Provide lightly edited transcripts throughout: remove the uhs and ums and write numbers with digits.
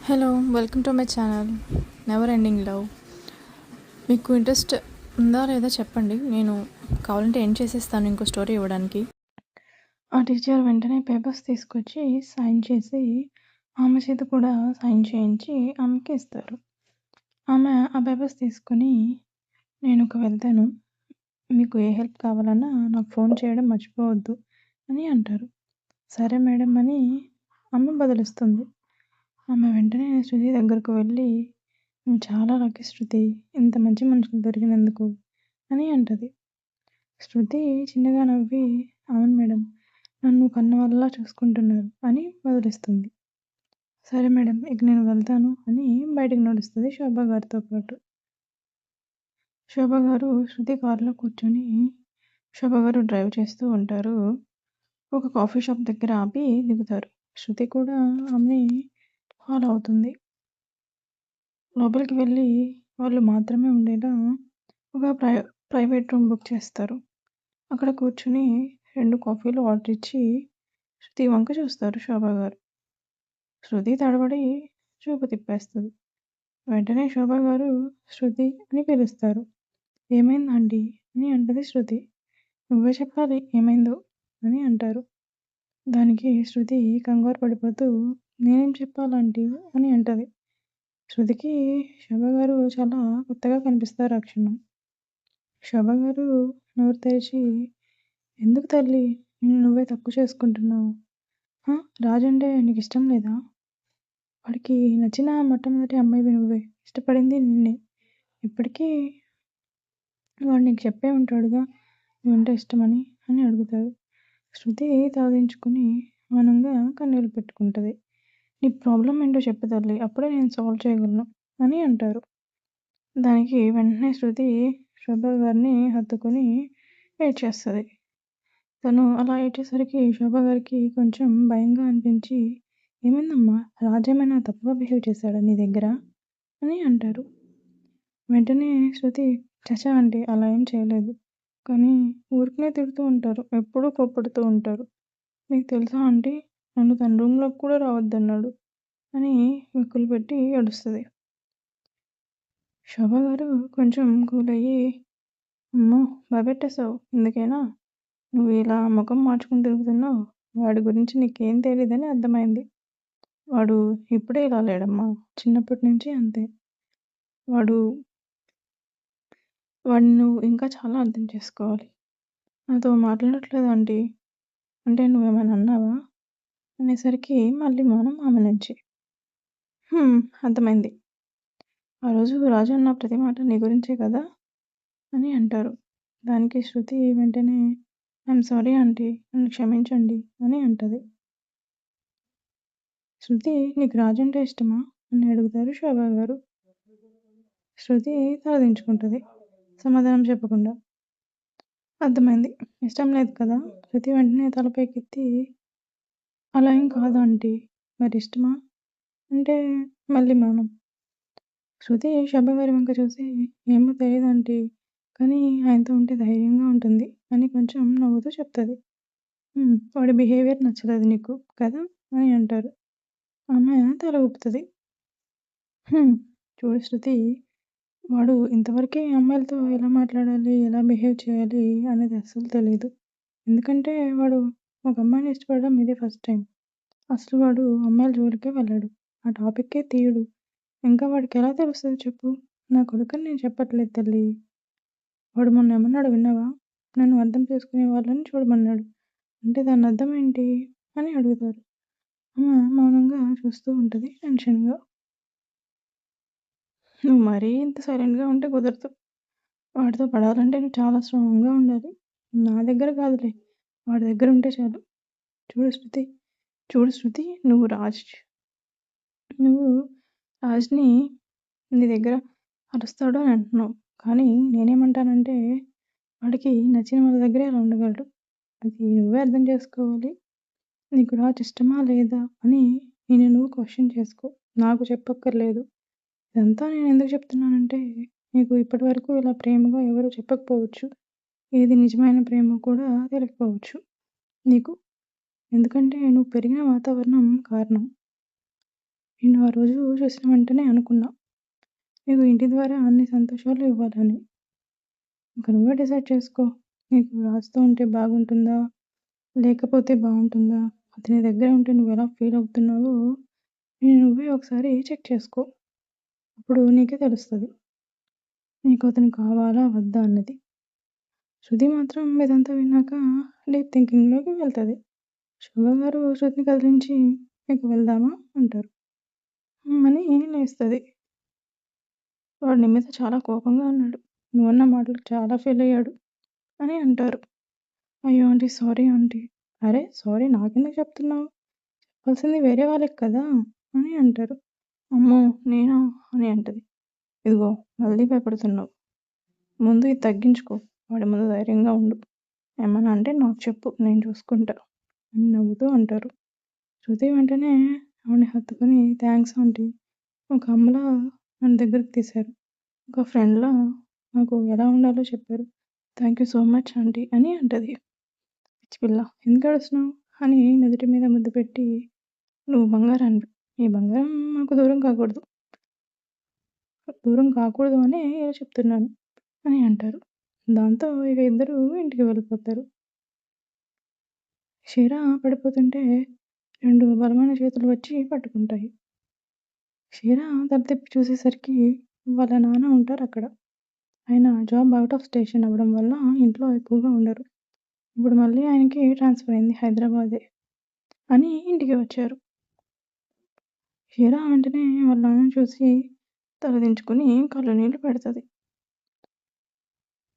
Hello welcome to my channel never ending love. మీకు interest ఉందా లేదా చెప్పండి, నేను కావాలంటే ఎండ్ చేసేస్తాను ఇంకో స్టోరీ ఇవ్వడానికి. ఆ టీచర్ వెంటనే పేపర్స్ తీసుకొచ్చి సైన్ చేసి ఆమె చేత కూడా సైన్ చేయించి ఆమెకి ఇస్తారు. ఆమె ఆ పేపర్స్ తీసుకొని నేను వెళ్తాను, మీకు ఏ హెల్ప్ కావాలన్నా నాకు ఫోన్ చేయడం మర్చిపోవద్దు అని అంటారు. సరే మేడం అని ఆమె బదులిస్తుంది. ఆమె వెంటనే శృతి దగ్గరకు వెళ్ళి, నువ్వు చాలా లక్కీ శృతి, ఇంత మంచి మనుషులు దొరికినందుకు అని అంటది. శృతి చిన్నగా నవ్వి, అవును మేడం, నన్ను కన్న వాళ్ళలా చూసుకుంటున్నారు అని బదులిస్తుంది. సరే మేడం, ఇక నేను వెళ్తాను అని బయటికి నడుస్తుంది శోభ గారితో పాటు. శోభ గారు శృతి కారులో కూర్చొని శోభ గారు డ్రైవ్ చేస్తూ ఉంటారు. ఒక కాఫీ షాప్ దగ్గర ఆపి దిగుతారు. శృతి కూడా ఆమెని ఫాలో అవుతుంది. లోపలికి వెళ్ళి వాళ్ళు మాత్రమే ఉండేలా ఒక ప్రైవేట్ రూమ్ బుక్ చేస్తారు. అక్కడ కూర్చుని 2 కాఫీలు ఆర్డర్ ఇచ్చి శృతి వంక చూస్తారు శోభ గారు. శృతి తడబడి చూపు తిప్పేస్తుంది. వెంటనే శోభ గారు శృతి అని పిలుస్తారు. ఏమైందండి అని అంటది శృతి. నువ్వే చెప్పాలి ఏమైందో అని అంటారు. దానికి శృతి కంగారు పడిపోతూ, నేనేం చెప్పాలంటీ అని అంటది. శృతికి శోభ గారు చాలా కొత్తగా కనిపిస్తారు ఆ క్షణం. శోభ గారు నోరు తెరిచి, ఎందుకు తల్లి నిన్ను నువ్వే తక్కువ చేసుకుంటున్నావు? రాజు అంటే నీకు ఇష్టం లేదా? వాడికి నచ్చిన మొట్టమొదటి అమ్మాయివి నువ్వే, ఇష్టపడింది నిన్నే. ఇప్పటికీ వాడు నీకు చెప్పే ఉంటాడుగా నువ్వంటే ఇష్టమని అని అడుగుతారు. శృతి తలదించుకుని మౌనంగా కన్నీళ్ళు పెట్టుకుంటుంది. నీ ప్రాబ్లం ఏంటో చెప్పు తల్లి, అప్పుడే నేను సాల్వ్ చేయగలను అని అంటారు. దానికి వెంటనే శృతి శోభ గారిని హత్తుకొని ఏడ్చేస్తుంది. తను అలా ఏడ్చేసరికి శోభ గారికి కొంచెం భయంగా అనిపించి, ఏమైందమ్మా, రాజేమైనా తప్పుగా బిహేవ్ చేశాడా నీ దగ్గర అని అంటారు. వెంటనే శృతి, చచా అంటే అలా ఏం చేయలేదు, కానీ ఊరికనే తిడుతూ ఉంటారు, ఎప్పుడూ కోప్పడుతూ ఉంటారు. మీకు తెలుసా ఆంటీ, నన్ను తన రూమ్లోకి కూడా రావద్దన్నాడు అని వెక్కులు పెట్టి ఏడుస్తుంది. శోభ గారు కొంచెం కూల్ అయ్యి, అమ్మో భయపెట్టేశావు, ఎందుకైనా నువ్వు ఇలా ముఖం మార్చుకుని తిరుగుతున్నావు, వాడి గురించి నీకేం తెలియదని అర్థమైంది. వాడు ఇప్పుడే ఇలా లేడమ్మా, చిన్నప్పటి నుంచి అంతే. వాడిని నువ్వు ఇంకా చాలా అర్థం చేసుకోవాలి. నాతో మాట్లాడట్లేదు ఆంటీ అంటే నువ్వేమైనా అన్నావా అనేసరికి మళ్ళీ మౌనం ఆమె నుంచి. అర్థమైంది, ఆ రోజు రాజు అన్న ప్రతి మాట నీ గురించే కదా అని అంటారు. దానికి శృతి వెంటనే, ఐఎమ్ సారీ ఆంటీ, నన్ను క్షమించండి అని అంటది. శృతి, నీకు రాజు అంటే ఇష్టమా అని అడుగుతారు శోభ గారు. శృతి తలదించుకుంటుంది సమాధానం చెప్పకుండా. అర్థమైంది, ఇష్టం లేదు కదా. శృతి వెంటనే తలపైకెత్తి, అలా ఏం కాదు ఆంటీ, మరి ఇష్టమా అంటే మళ్ళీ మౌనం. శృతి శోభ గారి వంక చూసి, ఏమో తెలియదు ఆంటీ, కానీ ఆయనతో ఉంటే ధైర్యంగా ఉంటుంది అని కొంచెం నవ్వుతూ చెప్తుంది. వాడి బిహేవియర్ నచ్చలేదు నీకు కదా అని అంటారు. ఆమె తల ఊపుతుంది. చూడు శృతి, వాడు ఇంతవరకే అమ్మాయిలతో ఎలా మాట్లాడాలి, ఎలా బిహేవ్ చేయాలి అనేది అస్సలు తెలియదు. ఎందుకంటే వాడు ఒక అమ్మాయిని ఇష్టపడడం ఇదే ఫస్ట్ టైం. అసలు వాడు అమ్మాయిల జోలికే వెళ్ళాడు, ఆ టాపిక్కే తీయడు. ఇంకా వాడికి ఎలా తెలుస్తుంది చెప్పు? నా కొడుకని నేను చెప్పట్లేదు తల్లి. వాడు మొన్న ఏమన్నాడు విన్నావా? నన్ను అర్థం చేసుకునే వాళ్ళని చూడమన్నాడు. అంటే దాని అర్థం ఏంటి అని అడుగుతారు. మౌనంగా చూస్తూ ఉంటుంది టెన్షన్గా. నువ్వు మరీ ఇంత సైలెంట్గా ఉంటే కుదరదు. వాడితో పడాలంటే నువ్వు చాలా స్ట్రాంగ్గా ఉండాలి. నా దగ్గర కాదులే, వాడి దగ్గర ఉంటే చాలు. చూడు శృతి, నువ్వు రాజ్ని నీ దగ్గర అరుస్తాడు అని అంటున్నావు, కానీ నేనేమంటానంటే వాడికి నచ్చిన వాళ్ళ దగ్గరే అలా ఉండగలడు. అది నువ్వే అర్థం చేసుకోవాలి. నీకు రాజు ఇష్టమా లేదా అని నువ్వు క్వశ్చన్ చేసుకో, నాకు చెప్పక్కర్లేదు. ఇదంతా నేను ఎందుకు చెప్తున్నానంటే, నీకు ఇప్పటి వరకు ఇలా ప్రేమగా ఎవరు చెప్పకపోవచ్చు, ఏది నిజమైన ప్రేమ కూడా తెలియకపోవచ్చు నీకు. ఎందుకంటే నువ్వు పెరిగిన వాతావరణం కారణం. నిన్ను ఆ రోజు చూసిన వెంటనే అనుకున్నా నీకు ఇంటి ద్వారా అన్ని సంతోషాలు ఇవ్వాలని. ఇంక నువ్వే డిసైడ్ చేసుకో. నీకు రాజుతో ఉంటే బాగుంటుందా? లేకపోతే బావుంటుందా? అతని దగ్గర ఉంటే నువ్వెలా ఫీల్ అవుతున్నావో నిన్ను నువ్వే ఒకసారి చెక్ చేసుకో. అప్పుడు నీకే తెలుస్తది. నీకు అతను కావాలా? వద్దా? అన్నది. శృతి మాత్రం ఇదంతా విన్నాక డీప్ థింకింగ్‌లోకి వెళ్తది. శోభ గారు శృతిని కదిలించి ఇక వెళ్దామా? అంటారు. అని లేస్తది. వాడు నీ మీద చాలా కోపంగా ఉన్నాడు. నువ్వన్న మాటలకు చాలా ఫీల్ అయ్యాడు అని అంటారు. అయ్యో! Aunty sorry aunty. అరే! సారీ నాకెందుకు చెప్తున్నావు? చెప్పాల్సింది వేరే వాళ్ళకి కదా! అని అంటారు. అమ్మో! నేనా? అని అంటది. ఇదిగో మళ్ళీ భయపడుతున్నావు. ముందు ఇది తగ్గించుకో. వాడి ముందు ధైర్యంగా ఉండు. ఏమన్నా అంటే నాకు చెప్పు నేను చూసుకుంటా అని నవ్వుతూ అంటారు. శృతి వెంటనే ఆవిడని హత్తుకొని థ్యాంక్స్ ఆంటీ. ఒక అమ్మలా నన్ను దగ్గరికి తీశారు. ఒక ఫ్రెండ్‌లా నాకు ఎలా ఉండాలో చెప్పారు. Thank you so much aunty అని అంటది. పిచ్చి పిల్ల ఎందుకు ఏడుస్తున్నావు? అని నుదుటి మీద ముద్దు పెట్టి నువ్వు బంగారానివి. నీ బంగారం మాకు దూరం కాకూడదు అనే ఇలా చెప్తున్నాను అని అంటారు. దాంతో ఇక ఇద్దరు ఇంటికి వెళ్ళిపోతారు. షీరా పడిపోతుంటే 2 బలమైన చేతులు వచ్చి పట్టుకుంటాయి. షీరా తల తిప్పి చూసేసరికి వాళ్ళ నాన్న ఉంటారక్కడ. ఆయన జాబ్ ఔట్ ఆఫ్ స్టేషన్ అవ్వడం వల్ల ఇంట్లో ఎక్కువగా ఉండరు. ఇప్పుడు మళ్ళీ ఆయనకి ట్రాన్స్‌ఫర్ అయింది హైదరాబాదే అని ఇంటికి వచ్చారు. షీరా వెంటనే వాళ్ళ నాన్నని చూసి తలదించుకొని కళ్ళు నీళ్ళు పెడతది.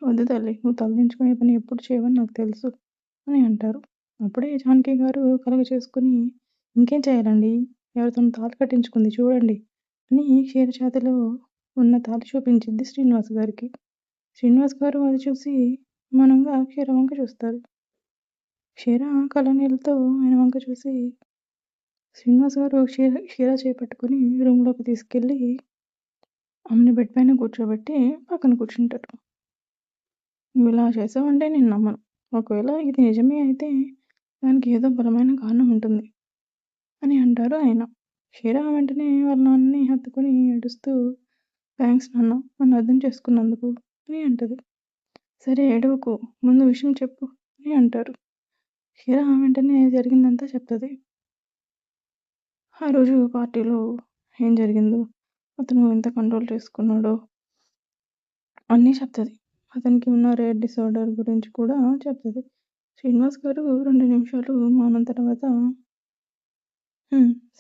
"వద్దు తల్లి నువ్వు తలదించుకునే పని ఎప్పుడు చేయవని నాకు తెలుసు" అని అంటారు. అప్పుడే జానకి గారు కలుగ చేసుకొని "ఇంకేం చేయాలండి? ఎవరితోనో తాళి కట్టించుకుంది చూడండి" అని షీర చేతిలో ఉన్న తాళి చూపించిద్ది శ్రీనివాస్ గారికి. శ్రీనివాస్ గారు అది చూసి మౌనంగా క్షీర వంక చూస్తారు. క్షీర కళ్ళనీళ్ళతో ఆయన వంక చూసి శ్రీనివాస్ గారు క్షీర చేపట్టుకొని రూమ్‌లోకి తీసుకెళ్ళి ఆమెని బెడ్ పైన కూర్చోబెట్టి పక్కన కూర్చుంటారు. "నువ్విలా చేసావంటే నేను నమ్మను. ఒకవేళ ఇది నిజమే అయితే దానికి ఏదో బలమైన కారణం ఉంటుంది" అని అంటారు ఆయన. క్షీర వెంటనే వాళ్ళ నాన్నని హత్తుకొని ఏడుస్తూ "థాంక్స్ నాన్న నన్ను అర్థం చేసుకున్నందుకు" అని అంటది. "సరే ఏడవకు. ముందు విషయం చెప్పు" అని అంటారు. క్షీర వెంటనే జరిగిందంతా చెప్తది. ఆ రోజు పార్టీలో ఏం జరిగిందో, అతను ఎంత కంట్రోల్ చేసుకున్నాడో అన్నీ చెప్తది. అతనికి ఉన్న రేర్ డిసార్డర్ గురించి కూడా చెప్తది. శ్రీనివాస్ గారు 2 నిమిషాలు మౌనం తర్వాత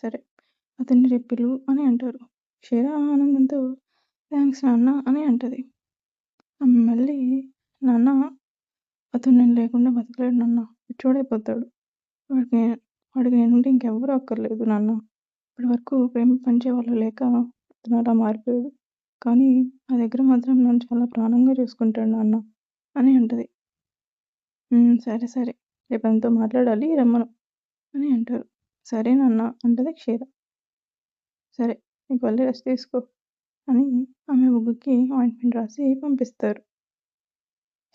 సరే అతన్ని రేపు పిలువు అని అంటారు. క్షీర ఆనందంతో థాంక్స్ నాన్న అని అంటది. మళ్ళీ నాన్న అతను నేను లేకుండా బతకలేడు నాన్న. పిచ్చోడైపోతాడు. వాడికి వాడికి నేనుంటే ఇంకెవ్వరూ అక్కర్లేదు నాన్న. ఇప్పటివరకు ప్రేమ పంచేవాళ్ళు లేక అతను అలా మారిపోయాడు. కానీ నా దగ్గర మాత్రం నన్ను చాలా ప్రాణంగా చూసుకుంటాడు నాన్న అని అంటది. సరే సరే రేపు ఆయనతో మాట్లాడాలి రమ్మను అని అంటారు. సరే నాన్న అంటది క్షీర. సరే నీకు వెళ్ళి రెస్ట్ తీసుకో అని ఆమె బుగ్గకి ఆయింట్మెంట్ రాసి పంపిస్తారు.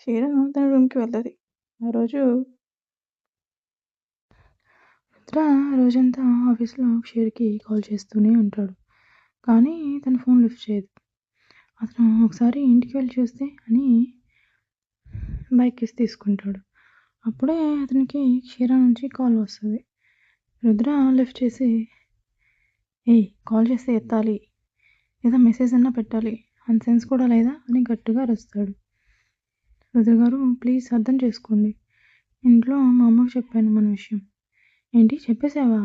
క్షీర తన రూమ్‌కి వెళ్తది. ఆ రోజు రుద్ర రోజంతా ఆఫీస్‌లో క్షీరకి కాల్ చేస్తూనే ఉంటాడు. కానీ తన ఫోన్ లిఫ్ట్ చేయదు. అతను ఒకసారి ఇంటికి వెళ్ళి చూస్తే అని బైక్ కీస్ తీసుకుంటాడు. అప్పుడే అతనికి క్షీర నుంచి కాల్ వస్తది. రుద్ర లిఫ్ట్ చేసి ఏయ్! కాల్ చేస్తే ఎత్తాలి. లేదా మెసేజ్ అన్నా పెట్టాలి. అంత సెన్స్ కూడా లేదా అని గట్టిగా అరుస్తాడు. రుద్ర గారు ప్లీజ్ అర్థం చేసుకోండి. ఇంట్లో మా అమ్మకి చెప్పాను మన విషయం. ఏంటి చెప్పేసావా?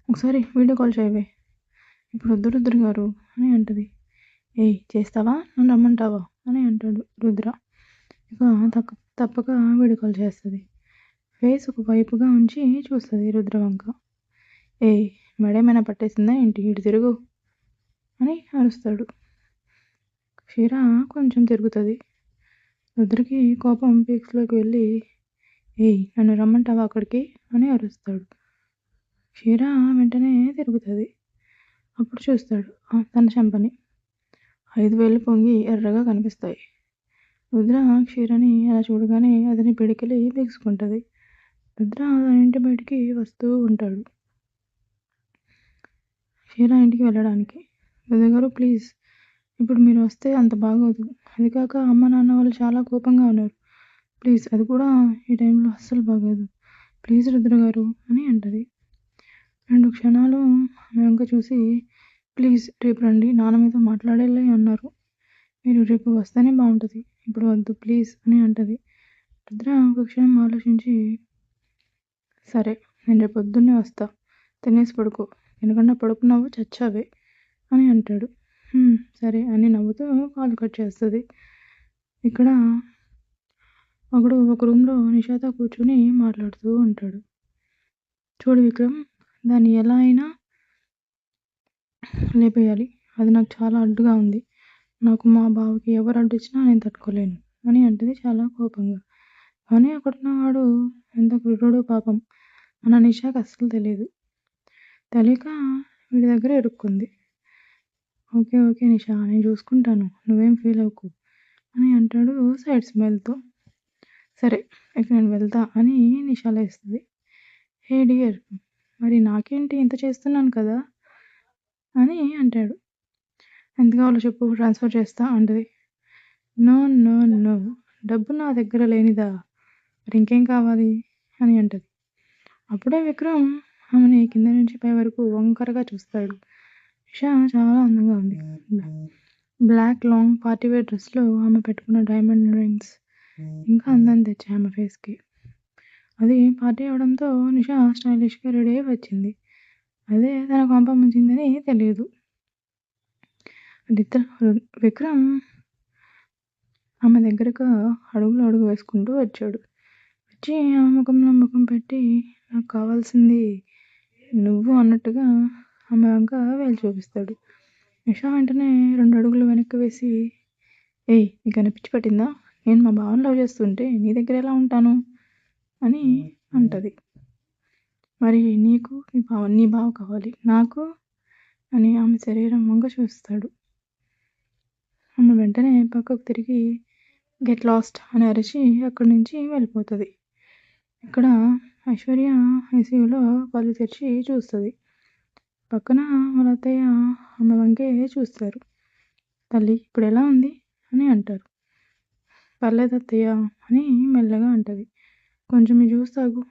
ఒకసారి వీడియో కాల్ చేయవే. ఇప్పుడు వద్దు రుద్ర గారు అని అంటది. ఏయ్! చేస్తావా? నన్ను రమ్మంటావా? అని అంటాడు రుద్ర. ఇక తప్పక వీడియో కాల్ చేస్తది. ఫేస్ ఒక వైపుగా ఉంచి చూస్తది రుద్ర వంక. ఏయ్! మెడేమైనా పట్టేసిందా ఏంటి? ఇటు తిరుగు అని అరుస్తాడు. క్షీర కొంచెం తిరుగుతది. రుద్రకి కోపం పీక్స్‌లోకి వెళ్ళి ఏయ్! నన్ను రమ్మంటావా అక్కడికి అని అరుస్తాడు. క్షీర వెంటనే తిరుగుతది. అప్పుడు చూస్తాడు తన చెంపని. 5 వేళ్ళు పొంగి ఎర్రగా కనిపిస్తాయి. రుద్ర క్షీరని అలా చూడగానే అతని పిడికిలి బిగుసుకుంటది. రుద్ర తన ఇంటి బయటికి వస్తూ ఉంటాడు. షీలా ఇంటికి వెళ్ళడానికి. గద్దెగారు ప్లీజ్ ఇప్పుడు మీరు వస్తే అంత బాగోదు. అది కాక అమ్మ నాన్న వాళ్ళు చాలా కోపంగా ఉన్నారు. ప్లీజ్ అది కూడా ఈ టైంలో అస్సలు బాగోదు. ప్లీజ్ రుద్రగారు అని అంటది. 2 క్షణాలు ఆమె వంక చూసి ప్లీజ్ రేపు రండి నాన్న మీతో మాట్లాడేలే అన్నారు. మీరు రేపు వస్తేనే బాగుంటుంది. ఇప్పుడు వద్దు ప్లీజ్ అని అంటది. రుద్ర ఒక క్షణం ఆలోచించి సరే నేను రేపు పొద్దున్నే వస్తా. తినేసి పడుకో. ఎందుకన్నా పడుకున్నావు చచ్చావే అని అంటాడు. సరే అని నవ్వుతూ కాల్ కట్ చేస్తుంది. ఇక్కడ ఒకడు ఒక రూమ్లో నిషాతో కూర్చుని మాట్లాడుతూ ఉంటాడు. చూడు విక్రమ్, దాన్ని ఎలా అయినా లేపేయాలి. అది నాకు చాలా అడ్డుగా ఉంది. నాకు మా బావకి ఎవరు అడ్డొచ్చినా నేను తట్టుకోలేను అని అంటది చాలా కోపంగా. కానీ అక్కడున్నవాడు ఎంత క్రూరుడో పాపం. మన నిషాకి అస్సలు తెలియదు. తెలియక వీడి దగ్గర ఇరుక్కుంది. ఓకే ఓకే నిషా, నేను చూసుకుంటాను, నువ్వేం ఫీల్ అవ్వకు అని అంటాడు సైడ్ స్మైల్తో. సరే ఇక నేను వెళ్తా అని నిషా లేస్తుంది. హే డియర్, మరి నాకేంటి ఇంత చేస్తున్నాను కదా అని అంటాడు. ఎంత కావాలో చెప్పు, ట్రాన్స్ఫర్ చేస్తా అంటది. నో నో నో, డబ్బు నా దగ్గర లేనిదా, మరి ఇంకేం కావాలి అని అంటది. అప్పుడే విక్రమ్ ఆమెని కింద నుంచి పై వరకు వంకరగా చూస్తాడు. నిషా చాలా అందంగా ఉంది. బ్లాక్ లాంగ్ పార్టీవేర్ డ్రెస్లో ఆమె పెట్టుకున్న డైమండ్ రింగ్స్ ఇంకా అందాన్ని తెచ్చాయి ఆమె ఫేస్కి. అది పార్టీ అవడంతో నిషా స్టైలిష్గా రెడీ అయి వచ్చింది. అదే తన కొంప ముంచిందని తెలియదు. విక్రమ్ ఆమె దగ్గరకు అడుగు వేసుకుంటూ వచ్చాడు. వచ్చి ఆమె ముఖంలో ముఖం పెట్టి నాకు కావాల్సింది నువ్వు అన్నట్టుగా ఆమె వంక వేలు చూపిస్తాడు. నిషా వెంటనే 2 అడుగులు వెనక్కి వేసి ఏయ్ నీకు అనిపించి పట్టిందా, నేను మా బావని లవ్ చేస్తుంటే నీ దగ్గర ఎలా ఉంటాను అని అంటది. మరి నీకు నీ బావ కావాలి, నాకు అని ఆమె శరీరం వంక చూస్తాడు. ఆమె వెంటనే పక్కకు తిరిగి గెట్ లాస్ట్ అని అరిచి అక్కడి నుంచి వెళ్ళిపోతుంది. ఇక్కడ ఐశ్వర్య ఐసీయూలో కళ్ళు తెరిచి చూస్తుంది. పక్కన వాళ్ళ అత్తయ్య ఆమె వంకే చూస్తారు. తల్లి ఇప్పుడు ఎలా ఉంది అని అంటారు. పర్లేదు అత్తయ్య అని మెల్లగా అంటది. కొంచెం ఈ జ్యూస్ తాగు,